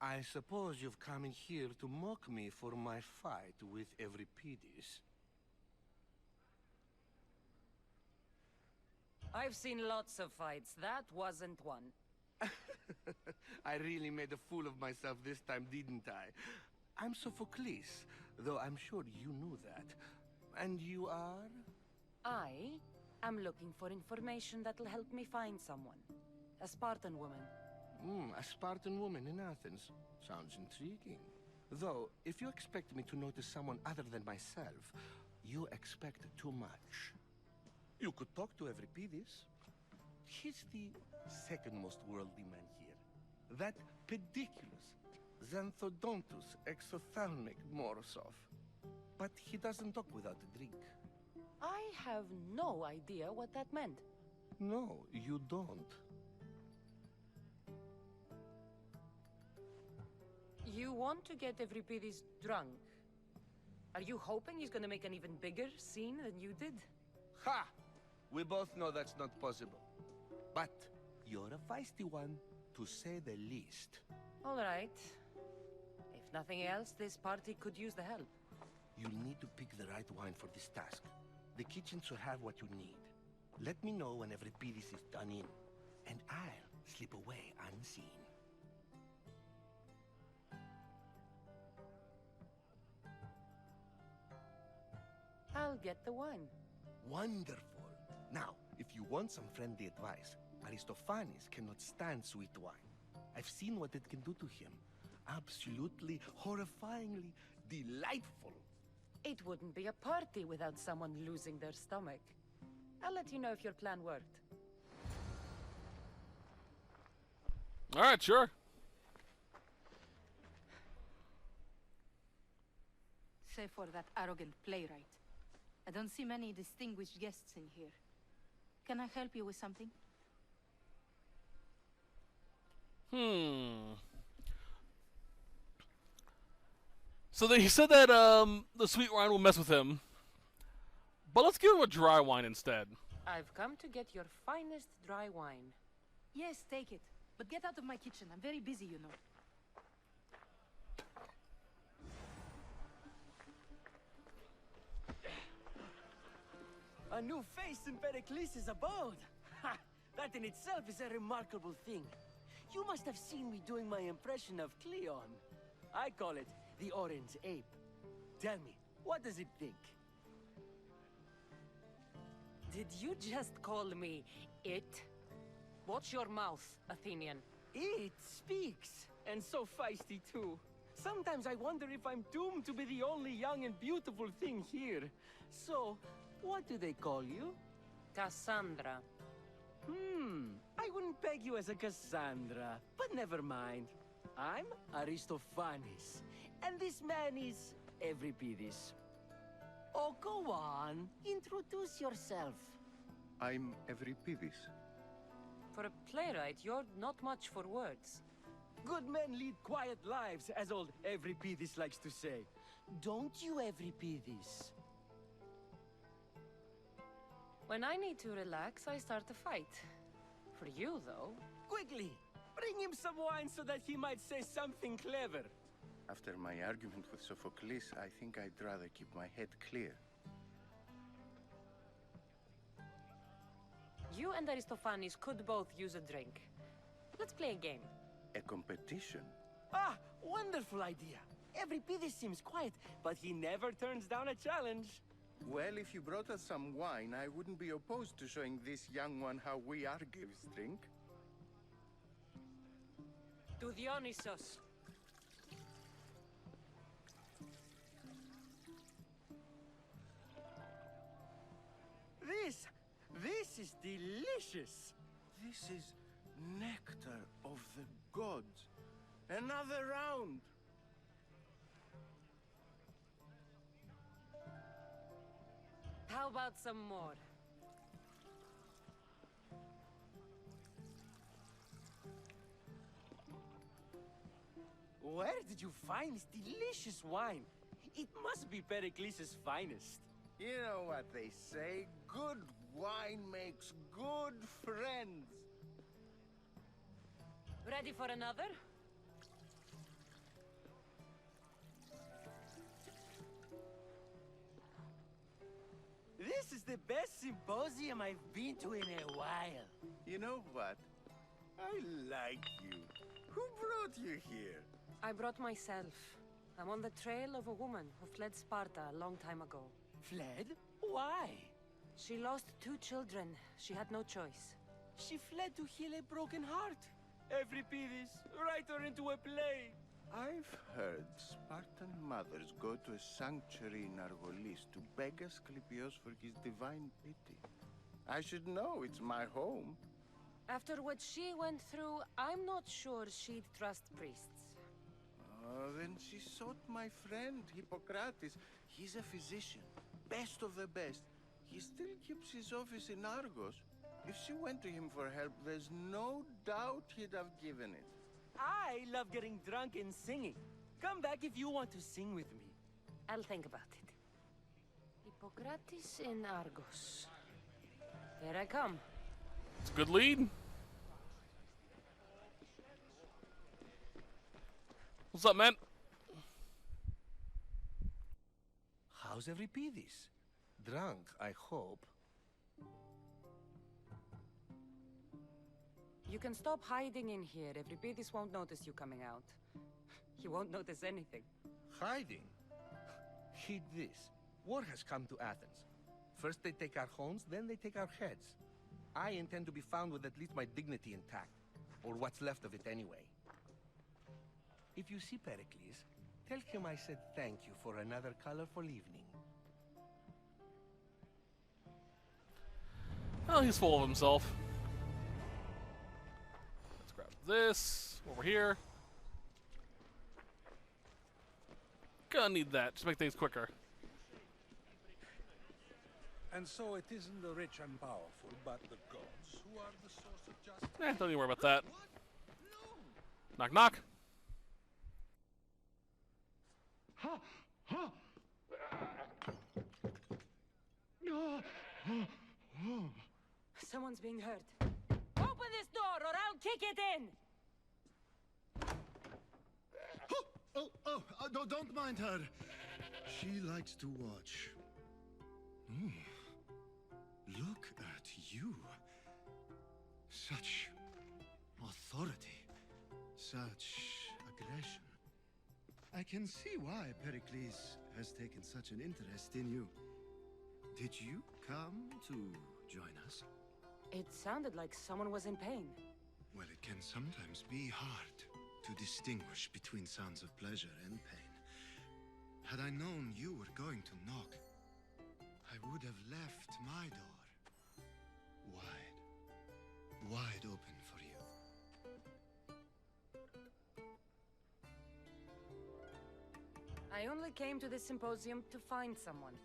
I suppose you've come in here to mock me for my fight with Euripides. I've seen lots of fights. That wasn't one. I really made a fool of myself this time, didn't I? I'm Sophocles, though I'm sure you knew that. And you are? I am looking for information that'll help me find someone. A Spartan woman. A Spartan woman in Athens. Sounds intriguing. Though, if you expect me to notice someone other than myself, you expect too much. You could talk to Euripides. He's the second most worldly man here. That pediculous, xanthodontus exophthalmic Morosov. But he doesn't talk without a drink. I have no idea what that meant. No, you don't. You want to get Euripides drunk. Are you hoping he's gonna make an even bigger scene than you did? Ha! We both know that's not possible. But you're a feisty one, to say the least. All right. If nothing else, this party could use the help. You'll need to pick the right wine for this task. The kitchen should have what you need. Let me know when Euripides is done in, and I'll slip away unseen. I'll get the wine. Wonderful. Now, if you want some friendly advice, Aristophanes cannot stand sweet wine. I've seen what it can do to him. Absolutely, horrifyingly delightful. It wouldn't be a party without someone losing their stomach. I'll let you know if your plan worked. Alright, sure. Save for that arrogant playwright. I don't see many distinguished guests in here. Can I help you with something? So he said that the sweet wine will mess with him. But let's give him a dry wine instead. I've come to get your finest dry wine. Yes, take it. But get out of my kitchen. I'm very busy, you know. A new face in Pericles' abode! Ha! That in itself is a remarkable thing. You must have seen me doing my impression of Cleon. I call it the Orange Ape. Tell me, what does it think? Did you just call me it? Watch your mouth, Athenian. It speaks, and so feisty too. Sometimes I wonder if I'm doomed to be the only young and beautiful thing here. So, what do they call you? Kassandra. I wouldn't peg you as a Kassandra, but never mind. I'm Aristophanes, and this man is Euripides. Oh, go on. Introduce yourself. I'm Euripides. For a playwright, you're not much for words. Good men lead quiet lives, as old Euripides likes to say. Don't you, Euripides? When I need to relax, I start a fight. For you, though. Quickly, bring him some wine so that he might say something clever. After my argument with Sophocles, I think I'd rather keep my head clear. You and Aristophanes could both use a drink. Let's play a game. A competition? Ah, wonderful idea. Euripides seems quiet, but he never turns down a challenge. Well, if you brought us some wine, I wouldn't be opposed to showing this young one how we Argives drink. To Dionysos. This is delicious. This is nectar of the gods. Another round. How about some more? Where did you find this delicious wine? It must be Pericles' finest. You know what they say, good wine makes good friends. Ready for another? This is the best symposium I've been to in a while. You know what? I like you. Who brought you here? I brought myself. I'm on the trail of a woman who fled Sparta a long time ago. Fled? Why? She lost 2 children. She had no choice. She fled to heal a broken heart. Euripides, write her into a play. I've heard Spartan mothers go to a sanctuary in Argolis to beg Asclepios for his divine pity. I should know, it's my home. After what she went through, I'm not sure she'd trust priests. Then she sought my friend, Hippocrates. He's a physician, best of the best. He still keeps his office in Argos. If she went to him for help, there's no doubt he'd have given it. I love getting drunk and singing. Come back if you want to sing with me. I'll think about it. Hippocrates in Argos. Here I come. It's a good lead. What's up, man? How's Euripides? Drunk, I hope. You can stop hiding in here. Euripides won't notice you coming out. He won't notice anything. Hiding? Heed this. War has come to Athens. First they take our homes, then they take our heads. I intend to be found with at least my dignity intact. Or what's left of it anyway. If you see Pericles, tell him I said thank you for another colorful evening. Oh, he's full of himself. Let's grab this over here. Gonna need that. Just make things quicker. And so it isn't the rich and powerful, but the gods who are the source of justice. Don't even worry about that. Knock, knock. Someone's being hurt. Open this door or I'll kick it in! No, don't mind her. She likes to watch. Look at you. Such authority. Such aggression. I can see why Pericles has taken such an interest in you. Did you come to join us? It sounded like someone was in pain. Well, it can sometimes be hard to distinguish between sounds of pleasure and pain. Had I known you were going to knock, I would have left my door wide open for you. I only came to this symposium to find someone.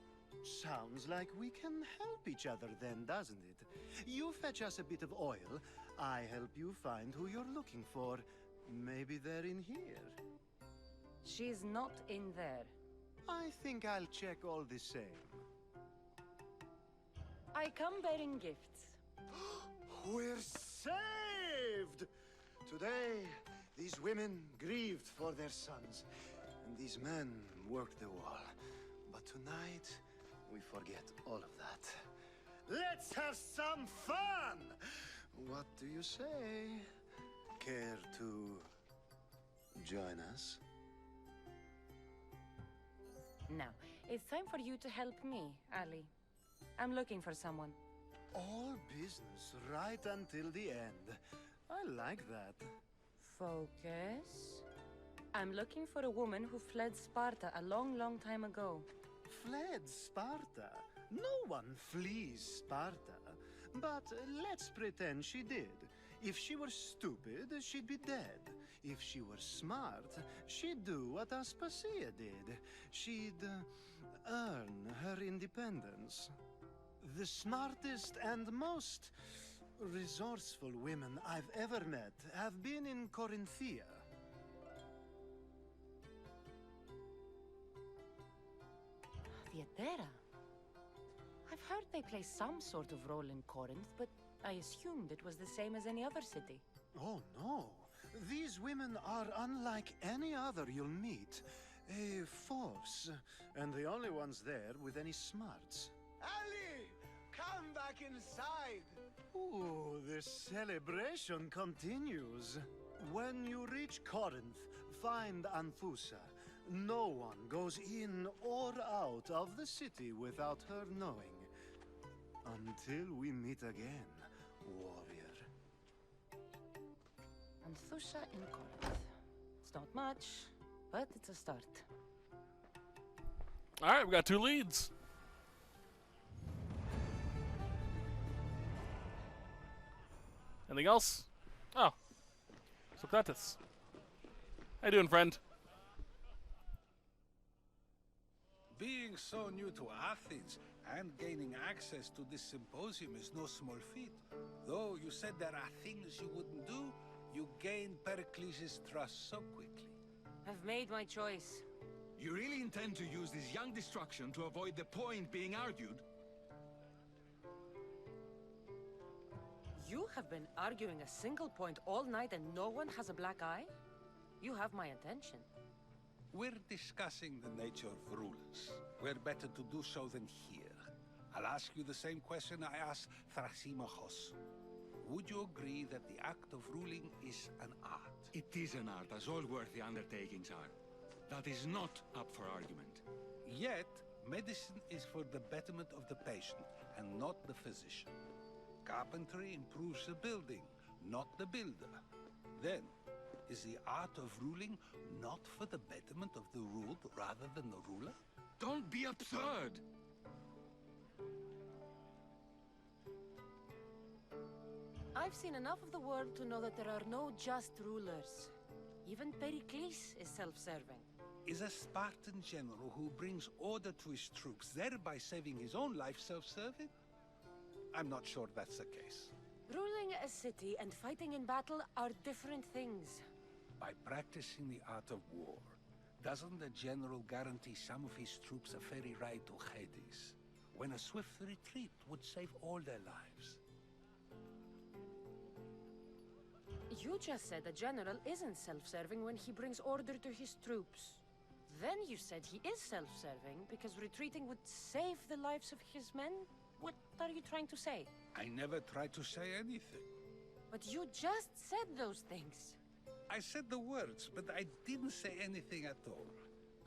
Sounds like we can help each other then, doesn't it? You fetch us a bit of oil, I help you find who you're looking for. Maybe they're in here. She's not in there. I think I'll check all the same. I come bearing gifts. We're saved! Today, these women grieved for their sons, and these men worked the wall. But tonight, we forget all of that. Let's have some fun! What do you say? Care to join us? Now, it's time for you to help me, Ali. I'm looking for someone. All business right until the end. I like that. Focus. I'm looking for a woman who fled Sparta a long, long time ago. Fled Sparta? No one flees Sparta. But let's pretend she did. If she were stupid, she'd be dead. If she were smart, she'd do what Aspasia did. She'd earn her independence. The smartest and most resourceful women I've ever met have been in Corinthia. Vietera. I've heard they play some sort of role in Corinth, but I assumed it was the same as any other city. Oh, no. These women are unlike any other you'll meet. A force, and the only ones there with any smarts. Ali! Come back inside! Ooh, the celebration continues. When you reach Corinth, find Anfusa. No one goes in or out of the city without her knowing. Until we meet again, warrior. Anthusha in Corinth. It's not much, but it's a start. Alright, we got 2 leads. Anything else? Oh. Socrates. How you doing, friend? Being so new to Athens and gaining access to this symposium is no small feat. Though you said there are things you wouldn't do, you gained Pericles' trust so quickly. I've made my choice. You really intend to use this young destruction to avoid the point being argued? You have been arguing a single point all night and no one has a black eye? You have my attention. We're discussing the nature of rulers. Where better to do so than here? I'll ask you the same question I asked Thrasymachos. Would you agree that the act of ruling is an art? It is an art, as all worthy undertakings are. That is not up for argument. Yet, medicine is for the betterment of the patient, and not the physician. Carpentry improves the building, not the builder. Then, is the art of ruling not for the betterment of the ruled rather than the ruler? Don't be absurd! I've seen enough of the world to know that there are no just rulers. Even Pericles is self-serving. Is a Spartan general who brings order to his troops, thereby saving his own life, self-serving? I'm not sure that's the case. Ruling a city and fighting in battle are different things. By practicing the art of war, doesn't the general guarantee some of his troops a ferry ride to Hades, when a swift retreat would save all their lives? You just said a general isn't self-serving when he brings order to his troops. Then you said he is self-serving because retreating would save the lives of his men? What are you trying to say? I never tried to say anything. But you just said those things. I said the words, but I didn't say anything at all.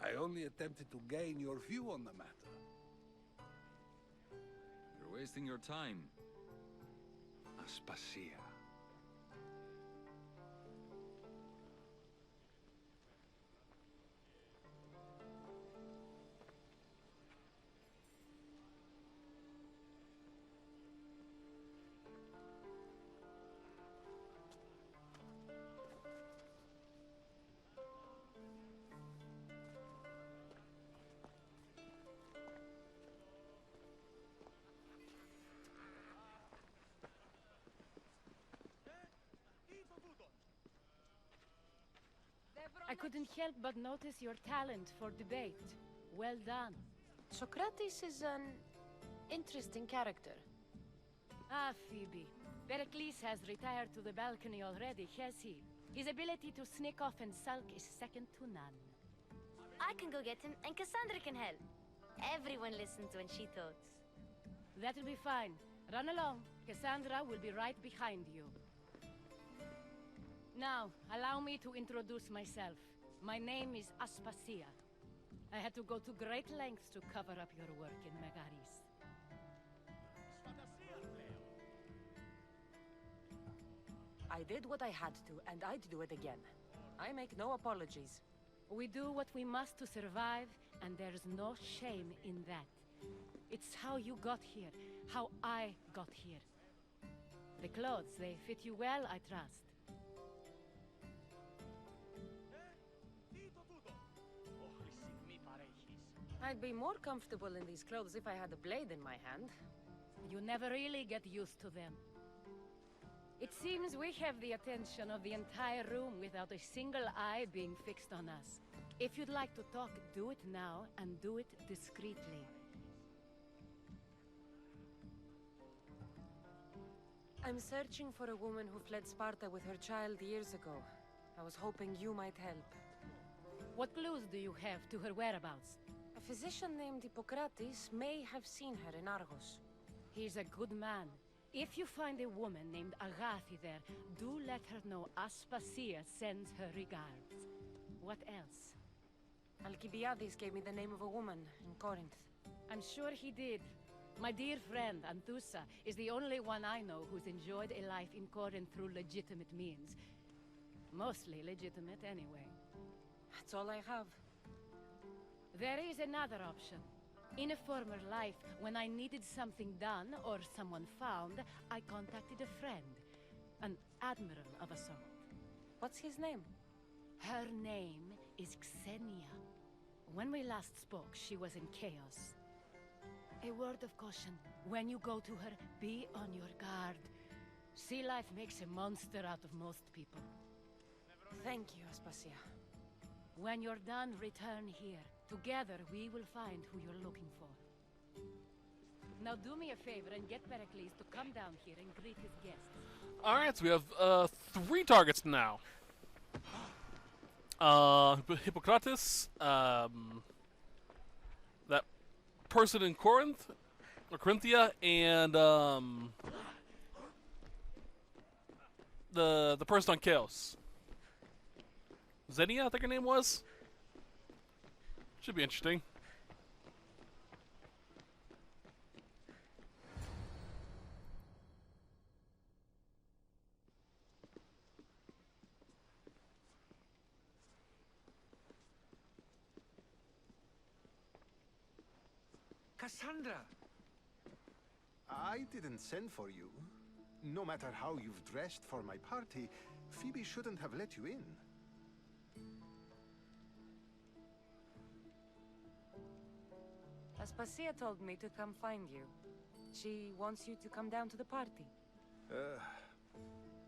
I only attempted to gain your view on the matter. You're wasting your time. Aspasia. I couldn't help but notice your talent for debate. Well done. Socrates is an interesting character. Ah, Phoebe. Pericles has retired to the balcony already, has he? His ability to sneak off and sulk is second to none. I can go get him, and Kassandra can help. Everyone listens when she talks. That'll be fine. Run along. Kassandra will be right behind you. Now, allow me to introduce myself. My name is Aspasia. I had to go to great lengths to cover up your work in Megaris. I did what I had to, and I'd do it again. I make no apologies. We do what we must to survive, and there's no shame in that. It's how you got here, how I got here. The clothes, they fit you well, I trust. I'd be more comfortable in these clothes if I had a blade in my hand. You never really get used to them. It seems we have the attention of the entire room without a single eye being fixed on us. If you'd like to talk, do it now, and do it discreetly. I'm searching for a woman who fled Sparta with her child years ago. I was hoping you might help. What clues do you have to her whereabouts? A physician named Hippocrates may have seen her in Argos. He's a good man. If you find a woman named Agathi there, do let her know Aspasia sends her regards. What else? Alcibiades gave me the name of a woman in Corinth. I'm sure he did. My dear friend, Anthusa, is the only one I know who's enjoyed a life in Corinth through legitimate means. Mostly legitimate, anyway. That's all I have. There is another option. In a former life, when I needed something done or someone found, I contacted a friend. An admiral of a sort. What's his name? Her name is Xenia. When we last spoke, she was in chaos. A word of caution. When you go to her, be on your guard. Sea life makes a monster out of most people. Thank you, Aspasia. When you're done, return here. Together, we will find who you're looking for. Now do me a favor and get Pericles to come down here and greet his guests. Alright, so we have 3 targets now. Hippocrates, that person in Corinth, or Corinthia, and the person on Chaos. Xenia, I think her name was. Should be interesting. Kassandra! I didn't send for you. No matter how you've dressed for my party, Phoebe shouldn't have let you in. Aspasia told me to come find you. She wants you to come down to the party.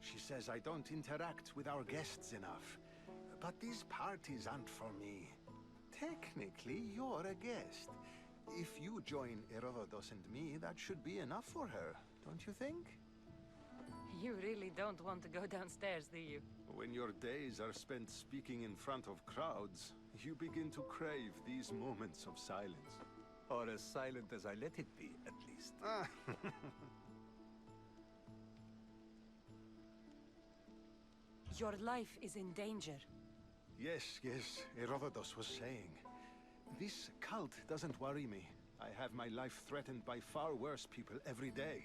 She says I don't interact with our guests enough. But these parties aren't for me. Technically, you're a guest. If you join Herodotus and me, that should be enough for her, don't you think? You really don't want to go downstairs, do you? When your days are spent speaking in front of crowds, you begin to crave these moments of silence. Or as silent as I let it be, at least. Your life is in danger. Yes, Herodotus was saying. This cult doesn't worry me. I have my life threatened by far worse people every day.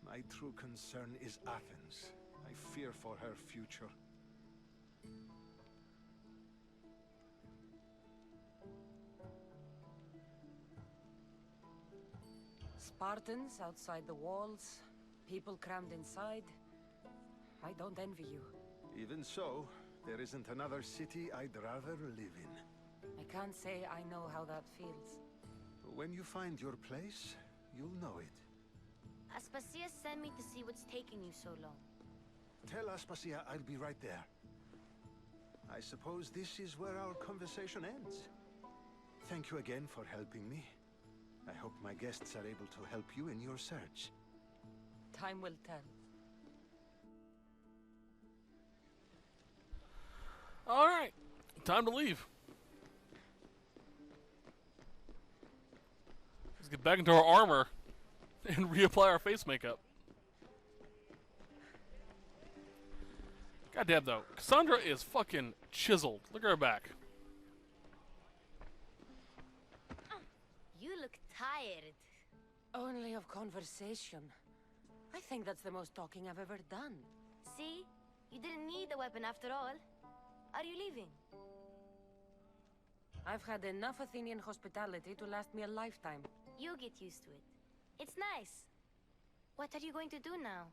My true concern is Athens. I fear for her future. Spartans outside the walls, people crammed inside. I don't envy you. Even so, there isn't another city I'd rather live in. I can't say I know how that feels. When you find your place, you'll know it. Aspasia sent me to see what's taking you so long. Tell Aspasia I'll be right there. I suppose this is where our conversation ends. Thank you again for helping me. I hope my guests are able to help you in your search. Time will tell. Alright, time to leave. Let's get back into our armor and reapply our face makeup. Goddamn though, Kassandra is fucking chiseled. Look at her back. You look tired. Only of conversation. I think that's the most talking I've ever done. See? You didn't need the weapon after all. Are you leaving? I've had enough Athenian hospitality to last me a lifetime. You get used to it. It's nice. What are you going to do now?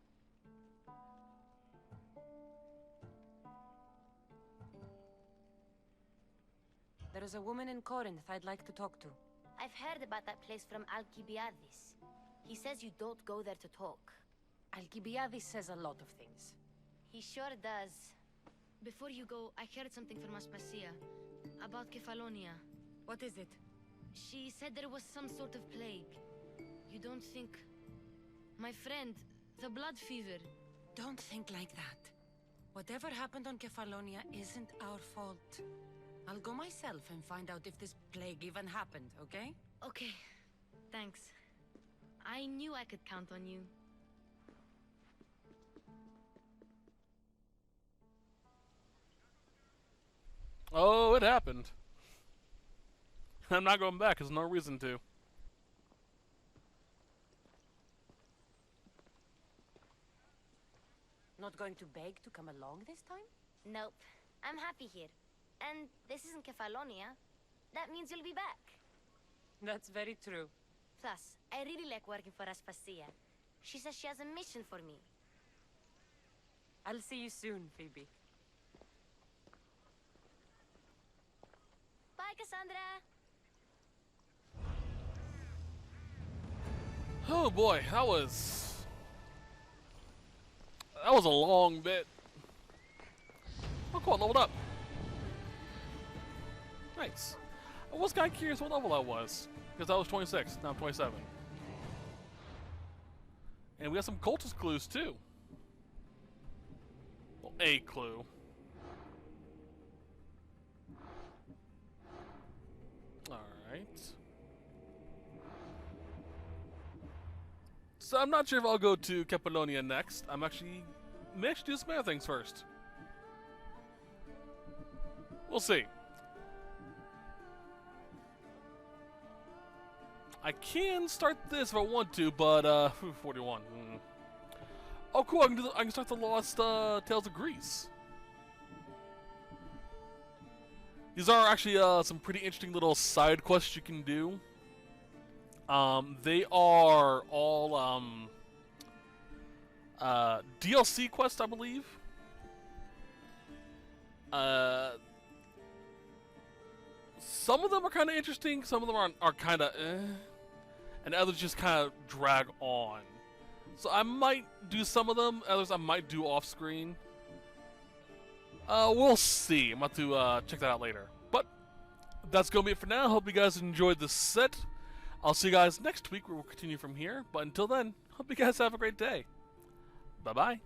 There is a woman in Corinth I'd like to talk to. I've heard about that place from Alcibiades. He says you don't go there to talk. Alcibiades says a lot of things. He sure does. Before you go, I heard something from Aspasia about Kefalonia. What is it? She said there was some sort of plague. You don't think... My friend, the blood fever. Don't think like that. Whatever happened on Kefalonia isn't our fault. I'll go myself and find out if this plague even happened, okay? Okay, thanks. I knew I could count on you. Oh, it happened. I'm not going back, there's no reason to. Not going to beg to come along this time? Nope. I'm happy here. And this isn't Kefalonia. That means you'll be back. That's very true. Plus, I really like working for Aspasia. She says she has a mission for me. I'll see you soon, Phoebe. Bye, Kassandra! Oh boy, that was a long bit. Oh cool, I leveled up. Nice. I was kind of curious what level I was, because I was 26, now I'm 27. And we got some cultist clues too. Well, a clue. Alright. So I'm not sure if I'll go to Kefalonia next. May actually do some other things first. We'll see. I can start this if I want to, but 41. Oh, cool! I can start the Lost Tales of Greece. These are actually some pretty interesting little side quests you can do. They are all DLC quests, I believe. Some of them are kind of interesting. Some of them are kind of and others just kind of drag on. So I might do some of them. Others I might do off screen. We'll see. I'm about to check that out later. But that's gonna be it for now. Hope you guys enjoyed this set. I'll see you guys next week where we'll continue from here. But until then, hope you guys have a great day. Bye-bye.